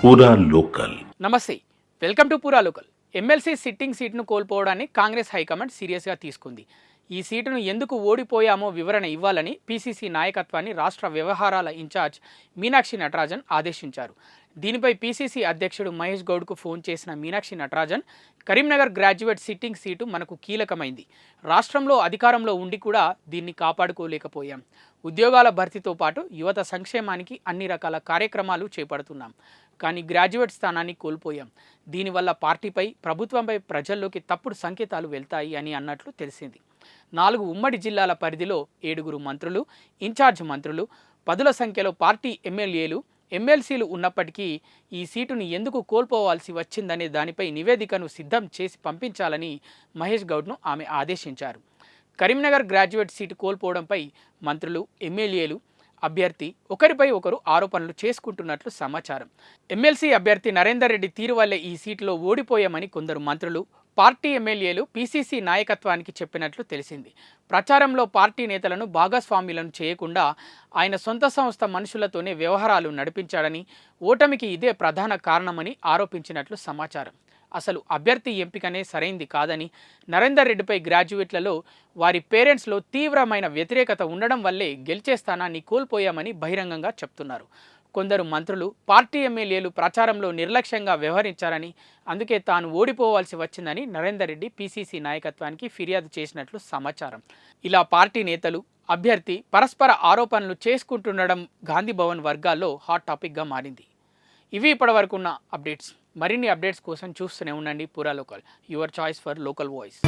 పూరా లోకల్. నమస్తే, welcome to పూరా లోకల్. ఎమ్మెల్సీ సిట్టింగ్ సీటును కోల్పోవడాన్ని కాంగ్రెస్ హైకమాండ్ సీరియస్గా తీసుకుంది. ఈ సీటును ఎందుకు ఓడిపోయామో వివరణ ఇవ్వాలని పీసీసీ నాయకత్వాన్ని రాష్ట్ర వ్యవహారాల ఇన్ఛార్జ్ మీనాక్షి నటరాజన్ ఆదేశించారు. దీనిపై పీసీసీ అధ్యక్షుడు మహేష్ గౌడ్కు ఫోన్ చేసిన Meenakshi Natarajan, Karimnagar graduate sitting seat మనకు కీలకమైంది. రాష్ట్రంలో అధికారంలో ఉండి కూడా దీన్ని కాపాడుకోలేకపోయాం. ఉద్యోగాల భర్తీతో పాటు యువత సంక్షేమానికి అన్ని రకాల కార్యక్రమాలు చేపడుతున్నాం. కానీ గ్రాడ్యుయేట్ స్థానాన్ని కోల్పోయాం. దీనివల్ల పార్టీపై, ప్రభుత్వంపై ప్రజల్లోకి తప్పుడు సంకేతాలు వెళ్తాయి అని అన్నట్లు తెలిసింది. 4 ఉమ్మడి జిల్లాల పరిధిలో 7 మంత్రులు, ఇన్ఛార్జ్ మంత్రులు, పదుల సంఖ్యలో పార్టీ ఎమ్మెల్యేలు, ఎమ్మెల్సీలు ఉన్నప్పటికీ ఈ సీటును ఎందుకు కోల్పోవాల్సి వచ్చిందనే దానిపై నివేదికను సిద్ధం చేసి పంపించాలని మహేష్ గౌడ్ను ఆమె ఆదేశించారు. కరీంనగర్ గ్రాడ్యుయేట్ సీటు కోల్పోవడంపై మంత్రులు, ఎమ్మెల్యేలు, అభ్యర్థి ఒకరిపై ఒకరు ఆరోపణలు చేసుకుంటున్నట్లు సమాచారం. ఎమ్మెల్సీ అభ్యర్థి నరేందర్ రెడ్డి తీరు వల్లే ఈ సీటులో ఓడిపోయామని కొందరు మంత్రులు, పార్టీ ఎమ్మెల్యేలు పీసీసీ నాయకత్వానికి చెప్పినట్లు తెలిసింది. ప్రచారంలో పార్టీ నేతలను భాగస్వామ్యులను చేయకుండా ఆయన సొంత సంస్థ మనుషులతోనే వ్యవహారాలు నడిపించాడని, ఓటమికి ఇదే ప్రధాన కారణమని ఆరోపించినట్లు సమాచారం. అసలు అభ్యర్థి ఎంపికనే సరైంది కాదని, నరేందర్ రెడ్డిపై గ్రాడ్యుయేట్లలో, వారి పేరెంట్స్లో తీవ్రమైన వ్యతిరేకత ఉండడం వల్లే గెలిచే స్థానాన్ని కోల్పోయామని బహిరంగంగా చెప్తున్నారు. కొందరు మంత్రులు, పార్టీ ఎమ్మెల్యేలు ప్రచారంలో నిర్లక్ష్యంగా వ్యవహరించారని, అందుకే తాను ఓడిపోవాల్సి వచ్చిందని నరేందర్ రెడ్డి పీసీసీ నాయకత్వానికి ఫిర్యాదు చేసినట్లు సమాచారం. ఇలా పార్టీ నేతలు, అభ్యర్థి పరస్పర ఆరోపణలు చేసుకుంటుండడం గాంధీ భవన్ వర్గాల్లో హాట్ టాపిక్గా మారింది. ఇవి ఇప్పటివరకు ఉన్న అప్డేట్స్. మరిన్ని అప్డేట్స్ కోసం చూస్తూనే ఉండండి పూరా local, your choice for local voice.